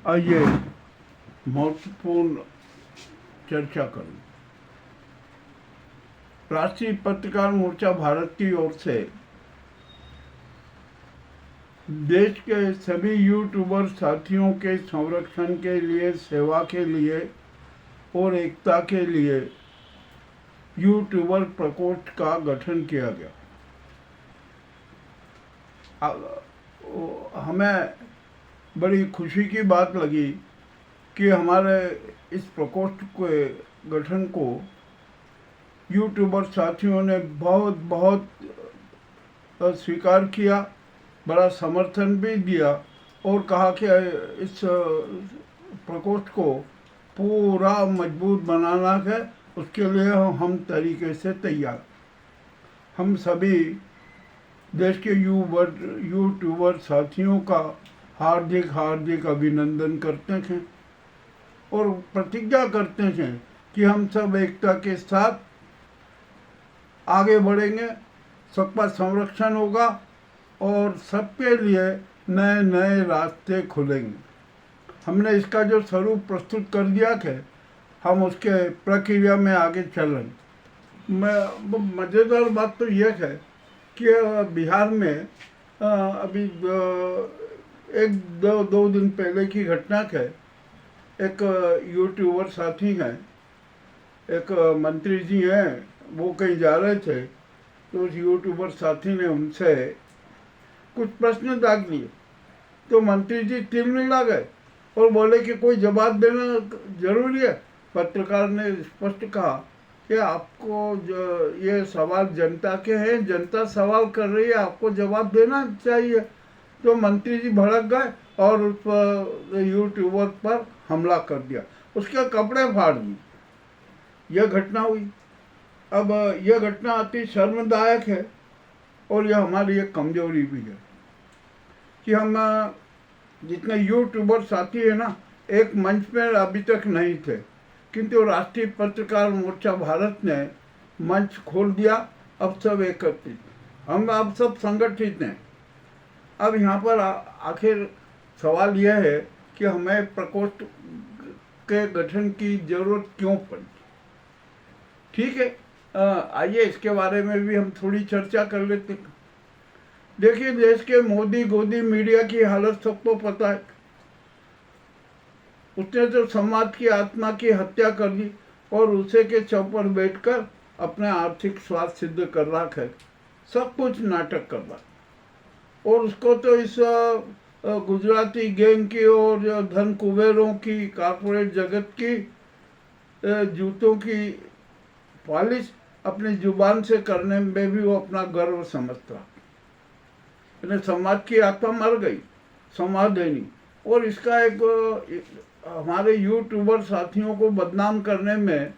आइए महत्वपूर्ण चर्चा करूं। राष्ट्रीय पत्रकार मोर्चा भारत की ओर से देश के सभी यूट्यूबर साथियों के संरक्षण के लिए, सेवा के लिए और एकता के लिए यूट्यूबर प्रकोष्ठ का गठन किया गया। हमें बड़ी खुशी की बात लगी कि हमारे इस प्रकोष्ठ के गठन को यूट्यूबर साथियों ने बहुत स्वीकार किया, बड़ा समर्थन भी दिया और कहा कि इस प्रकोष्ठ को पूरा मजबूत बनाना है, उसके लिए हम तरीके से तैयार। हम सभी देश के यूट्यूबर साथियों का हार्दिक अभिनंदन करते हैं और प्रतिज्ञा करते हैं कि हम सब एकता के साथ आगे बढ़ेंगे, सबका संरक्षण होगा और सबके लिए नए नए रास्ते खुलेंगे। हमने इसका जो स्वरूप प्रस्तुत कर दिया है, हम उसके प्रक्रिया में आगे चलेंगे। मज़ेदार बात तो यह है कि बिहार में अभी दो दिन पहले की घटना है। एक यूट्यूबर साथी हैं, एक मंत्री जी हैं, वो कहीं जा रहे थे तो उस यूट्यूबर साथी ने उनसे कुछ प्रश्न दाग लिए तो मंत्री जी तिलमिला गए और बोले कि कोई जवाब देना जरूरी है। पत्रकार ने स्पष्ट कहा कि आपको जो ये सवाल जनता के हैं, जनता सवाल कर रही है, आपको जवाब देना चाहिए। तो मंत्री जी भड़क गए और उस पर यूट्यूबर पर हमला कर दिया, उसके कपड़े फाड़ दिए। यह घटना हुई। अब यह घटना अति शर्मदायक है और यह हमारी एक कमजोरी भी है कि हम जितने यूट्यूबर साथी है ना, एक मंच पर अभी तक नहीं थे, किंतु राष्ट्रीय पत्रकार मोर्चा भारत ने मंच खोल दिया। अब सब एकत्रित, हम अब सब संगठित हैं। अब यहाँ पर आखिर सवाल यह है कि हमें प्रकोष्ठ के गठन की जरूरत क्यों पड़ी। ठीक है, आइए इसके बारे में भी हम थोड़ी चर्चा कर लेते हैं। देखिए, देश के मोदी गोदी मीडिया की हालत सबको पता है। उसने तो समाज की आत्मा की हत्या कर दी और उसे के चौपर बैठकर अपने आर्थिक स्वार्थ सिद्ध कर रहा है, सब कुछ नाटक कर रहा। और उसको तो इस गुजराती गैंग की और धन कुबेरों की, कॉर्पोरेट जगत की जूतों की पॉलिश अपनी जुबान से करने में भी वो अपना गर्व समझता। समाज की आत्मा मर गई, समाज है नहीं। और इसका एक हमारे यूट्यूबर साथियों को बदनाम करने में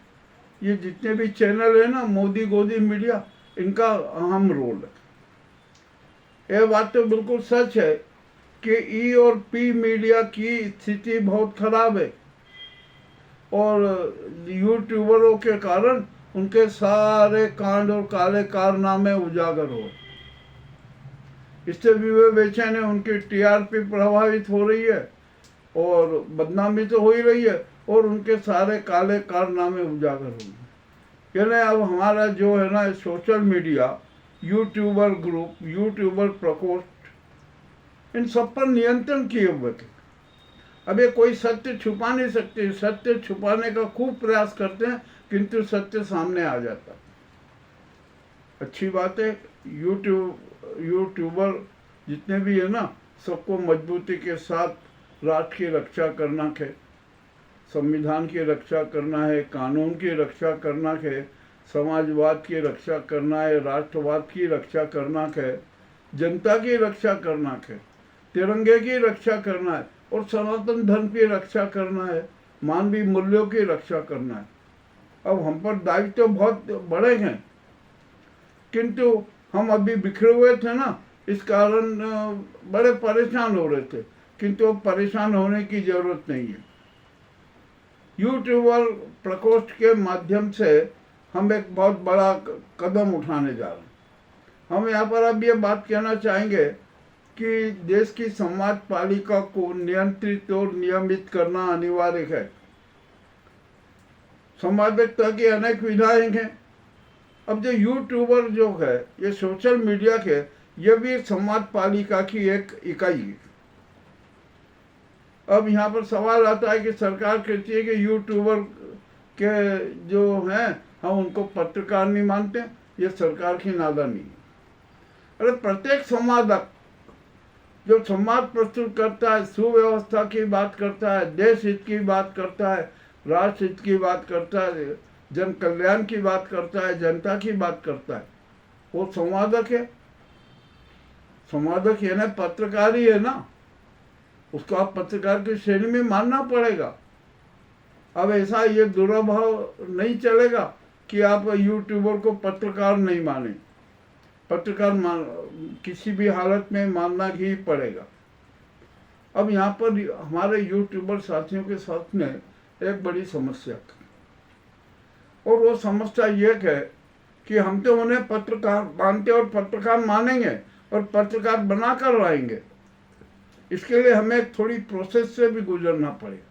ये जितने भी चैनल है ना, मोदी गोदी मीडिया, इनका अहम रोल है। यह बात तो बिल्कुल सच है कि ई और पी मीडिया की स्थिति बहुत खराब है और यूट्यूबरों के कारण उनके सारे कांड और काले कारनामे उजागर हो। इससे भी वे बेचैन है, उनकी टीआरपी प्रभावित हो रही है और बदनामी तो हो ही रही है और उनके सारे काले कारनामे उजागर हो गए। यानी अब हमारा जो है ना social media, YouTuber group, YouTuber प्रकोष्ठ, इन सब पर नियंत्रण किए हुए थे। अब ये कोई सत्य छुपा नहीं सकते, सत्य छुपाने का खूब प्रयास करते हैं किंतु सत्य सामने आ जाता। अच्छी बात है, यूट्यूबर जितने भी है ना, सबको मजबूती के साथ राष्ट्र की रक्षा करना है, संविधान की रक्षा करना है, कानून की रक्षा करना है, समाजवाद की रक्षा करना है, राष्ट्रवाद की रक्षा करना है, जनता की रक्षा करना है, तिरंगे की रक्षा करना है और सनातन धर्म की रक्षा करना है, मानवीय मूल्यों की रक्षा करना है। अब हम पर दायित्व तो बहुत बड़े हैं, किंतु हम अभी बिखरे हुए थे ना, इस कारण बड़े परेशान हो रहे थे, किंतु अब परेशान होने की जरूरत नहीं है। यूट्यूबर प्रकोष्ठ के माध्यम से हम एक बहुत बड़ा कदम उठाने जा रहे हैं। हम यहाँ पर अब ये बात कहना चाहेंगे कि देश की समाज पालिका को नियंत्रित और नियमित करना अनिवार्य है। संवादकता की अनेक विधाएं हैं। अब जो यूट्यूबर जो है, ये सोशल मीडिया के, ये भी समाज पालिका की एक इकाई है। अब यहाँ पर सवाल आता है कि सरकार कहती है कि यूट्यूबर के जो हैं हम उनको पत्रकार नहीं मानते। ये सरकार की नादानी है। अरे प्रत्येक संवादक जो संवाद प्रस्तुत करता है, सुव्यवस्था की बात करता है, देश हित की बात करता है, राष्ट्र हित की बात करता है, जन कल्याण की बात करता है, जनता की बात करता है, वो संवादक है। संवादक है ना, पत्रकार ही है ना, उसको आप पत्रकार की श्रेणी में मानना पड़ेगा। अब ऐसा ये दुर्भाव नहीं चलेगा कि आप यूट्यूबर को पत्रकार नहीं माने। पत्रकार किसी भी हालत में मानना ही पड़ेगा। अब यहाँ पर हमारे यूट्यूबर साथियों के साथ में एक बड़ी समस्या है, और वो समस्या ये है कि हम तो उन्हें पत्रकार मानते और पत्रकार मानेंगे और पत्रकार बनाकर लाएंगे। इसके लिए हमें थोड़ी प्रोसेस से भी गुजरना पड़ेगा।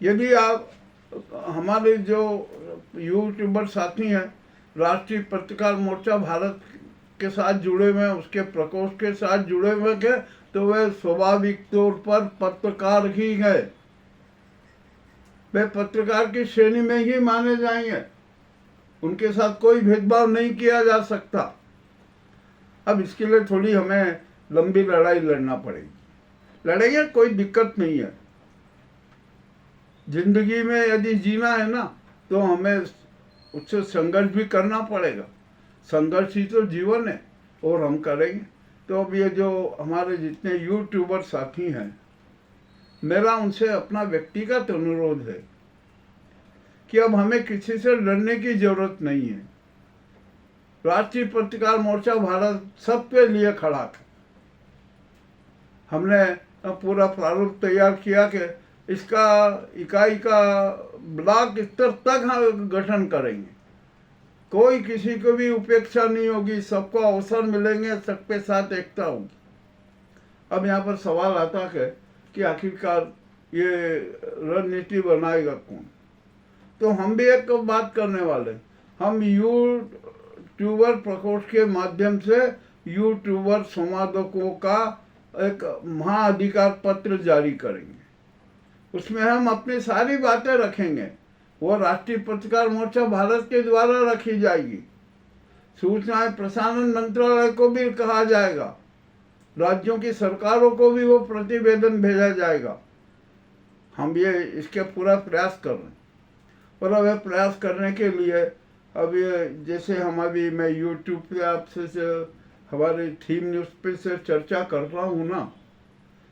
यदि आप हमारे जो यूट्यूबर साथी हैं, राष्ट्रीय पत्रकार मोर्चा भारत के साथ जुड़े हुए हैं, उसके प्रकोष्ठ के साथ जुड़े हुए हैं, तो वे स्वाभाविक तौर पर पत्रकार ही हैं। वे पत्रकार की श्रेणी में ही माने जाएंगे। उनके साथ कोई भेदभाव नहीं किया जा सकता। अब इसके लिए थोड़ी हमें लंबी लड़ाई लड़ना पड़ेगी। लड़ेंगे, कोई दिक्कत नहीं है। जिंदगी में यदि जीना है ना, तो हमें उससे संघर्ष भी करना पड़ेगा। संघर्ष ही तो जीवन है, और हम करेंगे। तो अब ये जो हमारे जितने यूट्यूबर साथी हैं, मेरा उनसे अपना व्यक्तिगत अनुरोध है कि अब हमें किसी से लड़ने की जरूरत नहीं है। राष्ट्रीय पत्रकार मोर्चा भारत सबके लिए खड़ा है। हमने पूरा प्रारूप तैयार किया कि इसका इकाई का ब्लॉक स्तर तक हम गठन करेंगे। कोई किसी को भी उपेक्षा नहीं होगी, सबको अवसर मिलेंगे, सबके साथ एकता होगी। अब यहाँ पर सवाल आता है कि आखिरकार ये रणनीति बनाएगा कौन? तो हम भी एक बात करने वाले, हम यूट्यूबर प्रकोष्ठ के माध्यम से यूट्यूबर संवादकों का एक महाअधिकार पत्र जारी करेंगे। उसमें हम अपनी सारी बातें रखेंगे। वो राष्ट्रीय पत्रकार मोर्चा भारत के द्वारा रखी जाएगी। सूचना एवं प्रसारण मंत्रालय को भी कहा जाएगा, राज्यों की सरकारों को भी वो प्रतिवेदन भेजा जाएगा। हम ये इसके पूरा प्रयास कर रहे हैं। और अब प्रयास करने के लिए अब ये जैसे हम अभी मैं यूट्यूब पे आपसे हमारे थीम न्यूज़ पे से चर्चा कर रहा हूँ ना,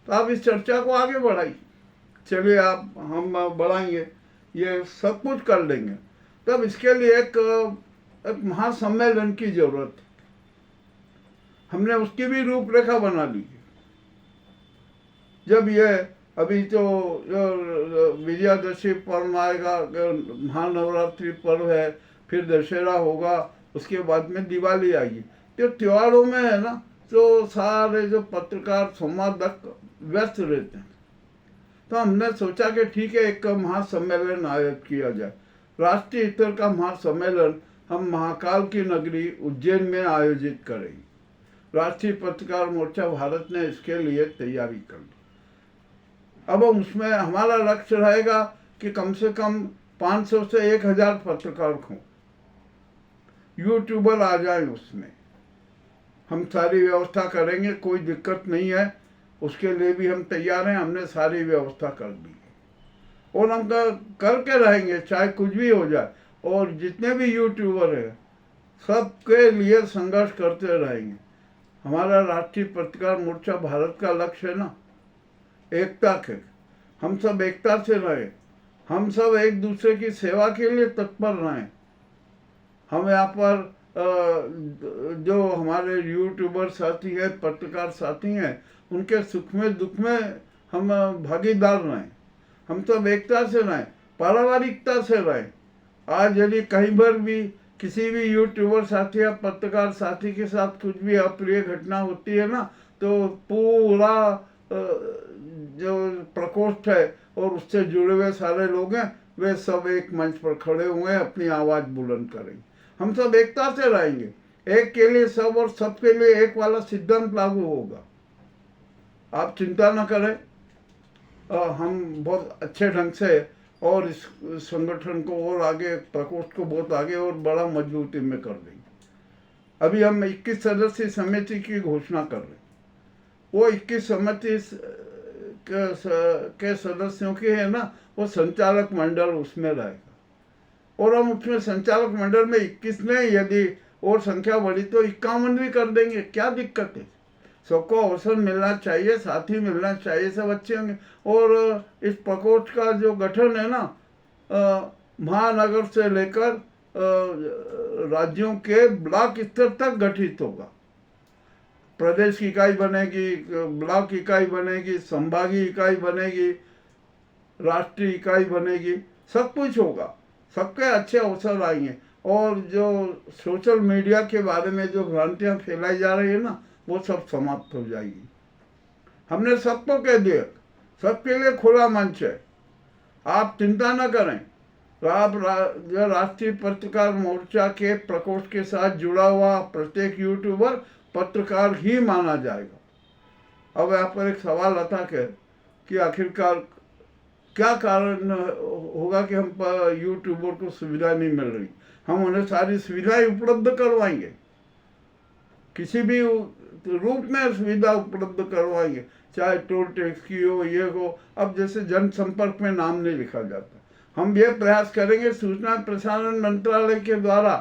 तो आप इस चर्चा को आगे बढ़ाइए। चलिए आप हम बढ़ाएंगे, ये सब कुछ कर लेंगे। तब इसके लिए एक महासम्मेलन की जरूरत है। हमने उसकी भी रूपरेखा बना ली है। जब ये अभी तो विजयादशमी पर्व आएगा, महानवरात्रि पर्व है, फिर दशहरा होगा, उसके बाद में दिवाली आएगी। तो त्योहारों में है ना, तो सारे जो पत्रकार संवादक व्यस्त रहते हैं। तो हमने सोचा कि ठीक है, एक महासम्मेलन आयोजित किया जाए। राष्ट्रीय स्तर का महासम्मेलन हम महाकाल की नगरी उज्जैन में आयोजित करेंगे। राष्ट्रीय पत्रकार मोर्चा भारत ने इसके लिए तैयारी कर ली। अब उसमें हमारा लक्ष्य रहेगा कि कम से कम 500 से 1000 पत्रकार हों, यूट्यूबर आ जाए। उसमें हम सारी व्यवस्था करेंगे, कोई दिक्कत नहीं है। उसके लिए भी हम तैयार हैं, हमने सारी व्यवस्था कर दी और हम करके रहेंगे, चाहे कुछ भी हो जाए। और जितने भी यूट्यूबर हैं, सबके लिए संघर्ष करते रहेंगे। हमारा राष्ट्रीय पत्रकार मोर्चा भारत का लक्ष्य है ना, एकता के। हम सब एकता से रहें, हम सब एक दूसरे की सेवा के लिए तत्पर रहें। हम यहाँ पर जो हमारे यूट्यूबर साथी हैं, पत्रकार साथी हैं, उनके सुख में दुख में हम भागीदार रहें। हम सब एकता से रहें, पारिवारिकता से रहें। आज यदि कहीं पर भी किसी भी यूट्यूबर साथी या पत्रकार साथी के साथ कुछ भी अप्रिय घटना होती है ना, तो पूरा जो प्रकोष्ठ है और उससे जुड़े हुए सारे लोग हैं, वे सब एक मंच पर खड़े हुए हैं, अपनी आवाज़ बुलंद करेंगे। हम सब एकता से रहेंगे। एक के लिए सब और सबके लिए एक वाला सिद्धांत लागू होगा। आप चिंता न करें, हम बहुत अच्छे ढंग से और इस संगठन को और आगे, प्रकोष्ठ को बहुत आगे और बड़ा मजबूती में कर देंगे। अभी हम 21 सदस्यीय समिति की घोषणा कर रहे हैं। वो 21 समिति के सदस्यों की है ना, वो संचालक मंडल उसमें रहेगा, और हम उसमें संचालक मंडल में 21 नहीं, यदि और संख्या बढ़ी तो 51 भी कर देंगे। क्या दिक्कत है? सबको अवसर मिलना चाहिए, साथी मिलना चाहिए, सब अच्छे होंगे। और इस प्रकोष्ठ का जो गठन है ना, महानगर से लेकर राज्यों के ब्लॉक स्तर तक गठित होगा। प्रदेश की इकाई बनेगी, ब्लॉक इकाई बनेगी, संभागीय इकाई बनेगी, राष्ट्रीय इकाई बनेगी, सब कुछ होगा। सबके अच्छे अवसर आएंगे। और जो सोशल मीडिया के बारे में जो भ्रांतियां फैलाई जा रही है ना, वो सब समाप्त हो जाएगी। हमने सबको कह दिया, सबके लिए खुला मंच है, आप चिंता न करें। आप राष्ट्रीय पत्रकार मोर्चा के प्रकोष्ठ के साथ जुड़ा हुआ प्रत्येक यूट्यूबर पत्रकार ही माना जाएगा। अब यहाँ पर एक सवाल आता है कि आखिरकार क्या कारण होगा कि हम यूट्यूबर को सुविधा नहीं मिल रही। हम उन्हें सारी सुविधाएं उपलब्ध करवाएंगे, किसी भी रूप में सुविधा उपलब्ध करवाएंगे, चाहे टोल टैक्स की हो, ये हो। अब जैसे जनसंपर्क में नाम नहीं लिखा जाता, हम ये प्रयास करेंगे सूचना प्रसारण मंत्रालय के द्वारा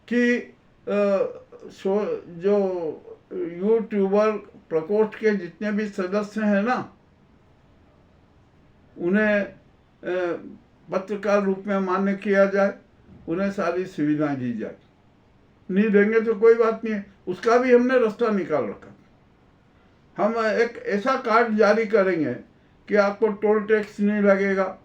कि जो यूट्यूबर प्रकोष्ठ के जितने भी सदस्य हैं ना, उन्हें पत्रकार रूप में मान्य किया जाए, उन्हें सारी सुविधाएं दी जाए। नहीं देंगे तो कोई बात नहीं है, उसका भी हमने रास्ता निकाल रखा। हम एक ऐसा कार्ड जारी करेंगे कि आपको टोल टैक्स नहीं लगेगा,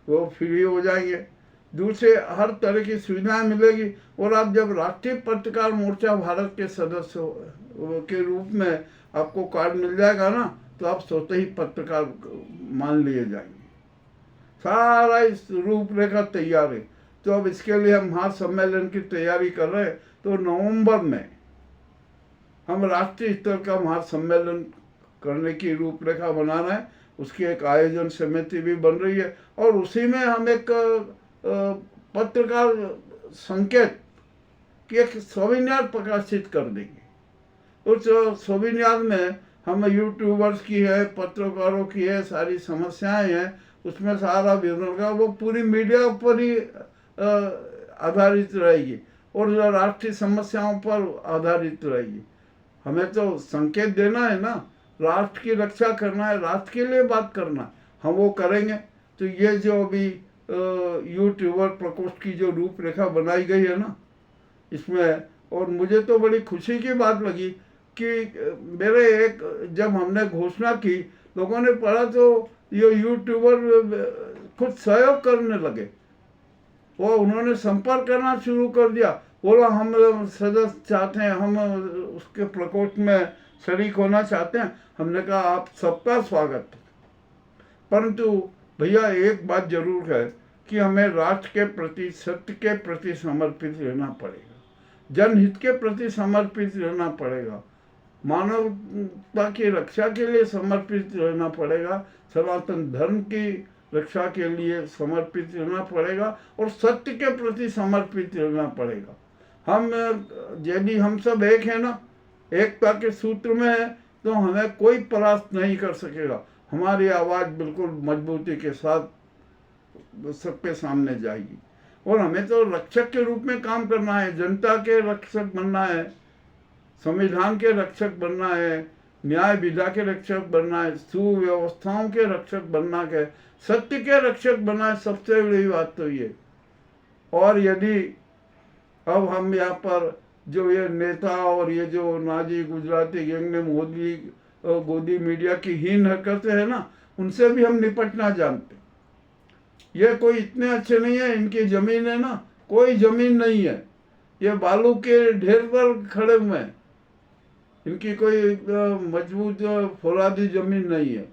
वो फ्री हो जाएंगे, दूसरे हर तरह की सुविधाएं मिलेगी। और आप जब राष्ट्रीय पत्रकार मोर्चा भारत के सदस्य के रूप में आपको कार्ड मिल जाएगा ना, तो आप स्वतः ही पत्रकार मान लिए जाएंगे। सारा इस रूपरेखा तैयार है। तो अब इसके लिए हम महासम्मेलन की तैयारी कर रहे हैं। तो नवंबर में हम राष्ट्रीय स्तर का महासम्मेलन करने की रूपरेखा बना रहे हैं। उसकी एक आयोजन समिति भी बन रही है, और उसी में हम एक पत्रकार संकेत की एक सोविनियार प्रकाशित कर देंगे। उस सोविनियार में हम यूट्यूबर्स की है, पत्रकारों की है, सारी समस्याएं हैं, उसमें सारा विवरण का, वो पूरी मीडिया पर ही आधारित रहेगी और राष्ट्रीय समस्याओं पर आधारित रहेगी। हमें तो संकेत देना है ना, राष्ट्र की रक्षा करना है, राष्ट्र के लिए बात करना है, हम वो करेंगे। तो ये जो अभी यूट्यूबर प्रकोष्ठ की जो रूपरेखा बनाई गई है ना, इसमें, और मुझे तो बड़ी खुशी की बात लगी कि मेरे एक, जब हमने घोषणा की, लोगों ने पढ़ा तो ये यूट्यूबर खुद सहयोग करने लगे, वो उन्होंने संपर्क करना शुरू कर दिया, बोला हम सदस्य चाहते हैं, हम उसके प्रकोष्ठ में शरीक होना चाहते हैं। हमने कहा आप सबका स्वागत है, परंतु भैया एक बात जरूर है कि हमें राष्ट्र के प्रति, सत्य के प्रति समर्पित रहना पड़ेगा, जनहित के प्रति समर्पित रहना पड़ेगा, मानवता की रक्षा के लिए समर्पित रहना पड़ेगा, सनातन धर्म की रक्षा के लिए समर्पित रहना पड़ेगा, और सत्य के प्रति समर्पित रहना पड़ेगा। हम यदि हम सब एक है ना, एकता के सूत्र में है, तो हमें कोई परास्त नहीं कर सकेगा। हमारी आवाज़ बिल्कुल मजबूती के साथ सबके सामने जाएगी। और हमें तो रक्षक के रूप में काम करना है, जनता के रक्षक बनना है, संविधान के रक्षक बनना है, न्याय विधा के रक्षक बनना है, सुव्यवस्थाओं के रक्षक बनना है, सत्य के रक्षक बनना है। सबसे बड़ी बात तो ये। और यदि अब हम यहाँ पर जो ये नेता और ये जो नाजी गुजराती गैंग में मोदी गोदी मीडिया की हीन हरकतें हैं ना, उनसे भी हम निपटना जानते। ये कोई इतने अच्छे नहीं है, इनकी जमीन है ना, कोई जमीन नहीं है, ये बालू के ढेर पर खड़े हुए हैं, इनकी कोई मजबूत फौलादी जमीन नहीं है।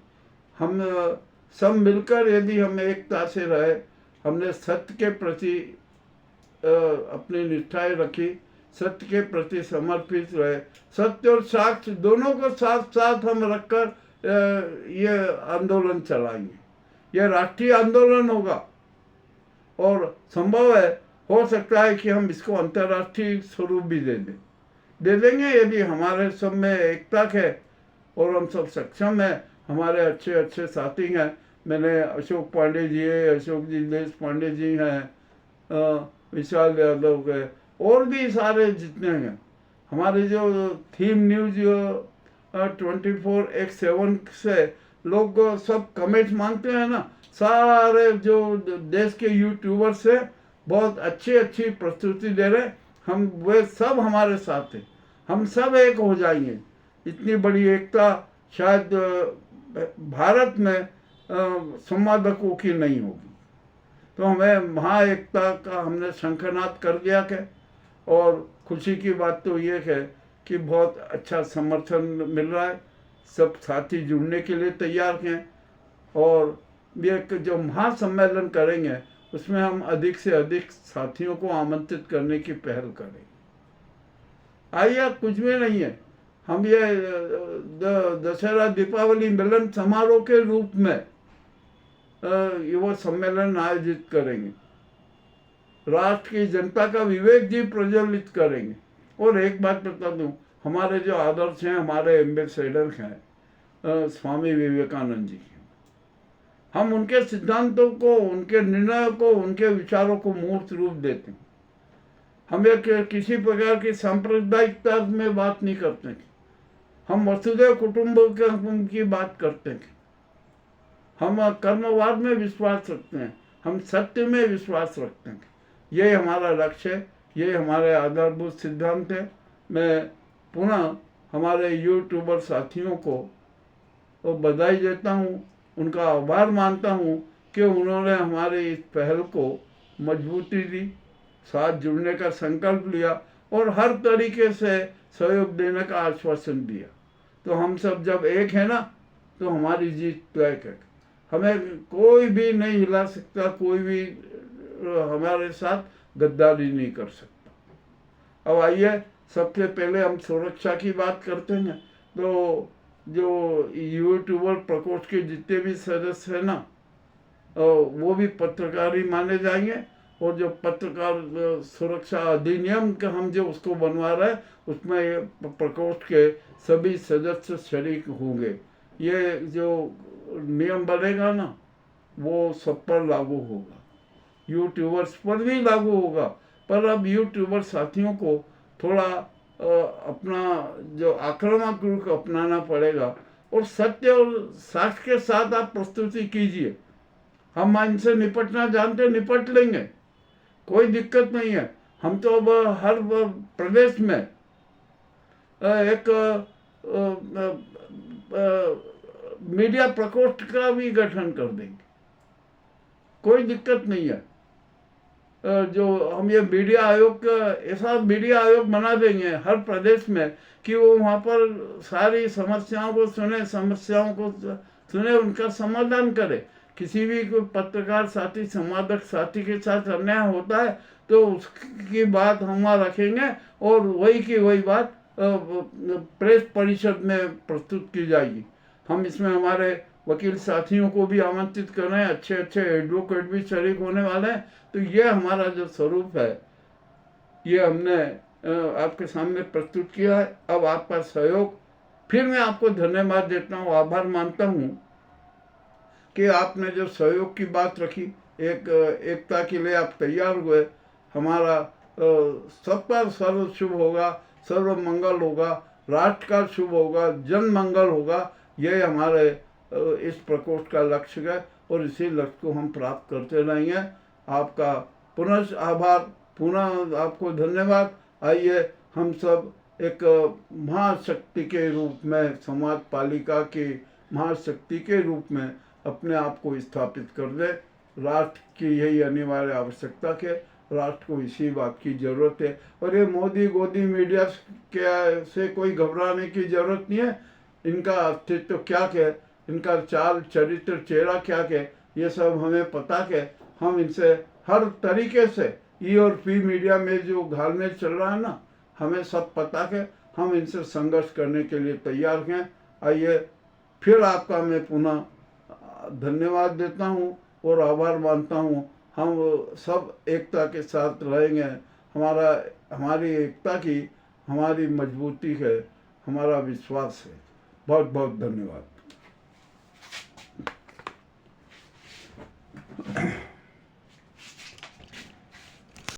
हम सब मिलकर यदि हम एकता से रहे, हमने सत्य के प्रति अपनी निष्ठाएं रखी, सत्य के प्रति समर्पित रहे, सत्य और साक्ष्य दोनों को साथ साथ हम रखकर ये आंदोलन चलाएंगे। यह राष्ट्रीय आंदोलन होगा और संभव है, हो सकता है कि हम इसको अंतर्राष्ट्रीय स्वरूप भी दे देंगे यदि हमारे सब में एकता है और हम सब सक्षम हैं। हमारे अच्छे अच्छे साथी हैं, मैंने अशोक पांडे जी है, अशोक जी देश पांडे जी हैं, विशाल यादव है, और भी सारे जितने हैं। हमारे जो थीम न्यूज 24x7 से लोग सब कमेंट्स मांगते हैं ना, सारे जो देश के यूट्यूबर से बहुत अच्छी प्रस्तुति दे रहे, हम वे सब हमारे साथ हैं, हम सब एक हो जाएंगे। इतनी बड़ी एकता शायद भारत में संवादकों की नहीं होगी। तो हमें महा एकता का हमने शंखनाद कर दिया है और खुशी की बात तो ये है कि बहुत अच्छा समर्थन मिल रहा है, सब साथी जुड़ने के लिए तैयार हैं और ये जो महासम्मेलन करेंगे उसमें हम अधिक से अधिक साथियों को आमंत्रित करने की पहल करेंगे। आइए, कुछ भी नहीं है, हम ये दशहरा दीपावली मिलन समारोह के रूप में ये वो सम्मेलन आयोजित करेंगे, राष्ट्र की जनता का विवेक जी प्रज्वलित करेंगे। और एक बात बता दूं, हमारे जो आदर्श हैं, हमारे एम्बेसडर हैं स्वामी विवेकानंद जी, हम उनके सिद्धांतों को, उनके निर्णयों को, उनके विचारों को मूर्त रूप देते हैं। हम एक किसी प्रकार की सांप्रदायिकता में बात नहीं करते, हम वसुधैव कुटुंबकम की बात करते हैं, हम कर्मवाद में विश्वास रखते हैं, हम सत्य में विश्वास रखते हैं। ये हमारा लक्ष्य है, ये हमारे आधारभूत सिद्धांत है। मैं पुनः हमारे यूट्यूबर साथियों को बधाई देता हूँ, उनका आभार मानता हूँ कि उन्होंने हमारे इस पहल को मजबूती दी, साथ जुड़ने का संकल्प लिया और हर तरीके से सहयोग देने का आश्वासन दिया। तो हम सब जब एक है ना, तो हमारी जीत तय है। हमें कोई भी नहीं हिला सकता, कोई भी हमारे साथ गद्दारी नहीं कर सकता। अब आइए, सबसे पहले हम सुरक्षा की बात करते हैं। तो जो यूट्यूबर प्रकोष्ठ के जितने भी सदस्य हैं ना, वो भी पत्रकार ही माने जाएंगे और जो पत्रकार सुरक्षा अधिनियम का हम जो उसको बनवा रहे हैं, उसमें प्रकोष्ठ के सभी सदस्य शरीक होंगे। ये जो नियम बनेगा ना, वो सब पर लागू होगा, यूट्यूबर्स पर भी लागू होगा। पर अब यूट्यूबर साथियों को थोड़ा अपना जो आक्रामक रुख अपनाना पड़ेगा और सत्य और साक्ष्य के साथ आप प्रस्तुति कीजिए। हम इनसे निपटना जानते, निपट लेंगे, कोई दिक्कत नहीं है। हम तो अब हर प्रदेश में एक मीडिया प्रकोष्ठ का भी गठन कर देंगे, कोई दिक्कत नहीं है। जो हम ये मीडिया आयोग का ऐसा मीडिया आयोग बना देंगे हर प्रदेश में कि वो वहाँ पर सारी समस्याओं को सुने, उनका समाधान करे। किसी भी कोई पत्रकार साथी, संवादक साथी के साथ अन्याय होता है तो उसकी बात हम वहाँ रखेंगे और वही की वही बात प्रेस परिषद में प्रस्तुत की जाएगी। हम इसमें हमारे वकील साथियों को भी आमंत्रित कर रहे हैं, अच्छे अच्छे एडवोकेट भी शरीक होने वाले हैं। तो ये हमारा जो स्वरूप है, ये हमने आपके सामने प्रस्तुत किया है। अब आपका सहयोग, फिर मैं आपको धन्यवाद देता हूँ, आभार मानता हूँ कि आपने जो सहयोग की बात रखी, एकता के लिए आप तैयार हुए। हमारा सबका सर्व शुभ होगा, सर्व मंगल होगा, राष्ट्र का शुभ होगा, जन मंगल होगा। ये हमारे इस प्रकोष्ठ का लक्ष्य है और इसी लक्ष्य को हम प्राप्त करते रहेंगे। आपका पुनः आभार, पुनः आपको धन्यवाद। आइए हम सब एक महाशक्ति के रूप में, संवाद पालिका की महाशक्ति के रूप में अपने आप को स्थापित कर दे। राष्ट्र की यही अनिवार्य आवश्यकता है। राष्ट्र को इसी बात की ज़रूरत है। और ये मोदी गोदी मीडिया के से कोई घबराने की ज़रूरत नहीं है। इनका अस्तित्व क्या है, इनका चाल चरित्र चेहरा क्या है, ये सब हमें पता है। हम इनसे हर तरीके से ई और पी मीडिया में जो घालमेल चल रहा है ना, हमें सब पता है। हम इनसे संघर्ष करने के लिए तैयार हैं। आइए फिर आपका मैं पुनः धन्यवाद देता हूँ और आभार मानता हूँ। हम सब एकता के साथ रहेंगे। हमारी एकता की हमारी मजबूती है, हमारा विश्वास है। बहुत बहुत धन्यवाद।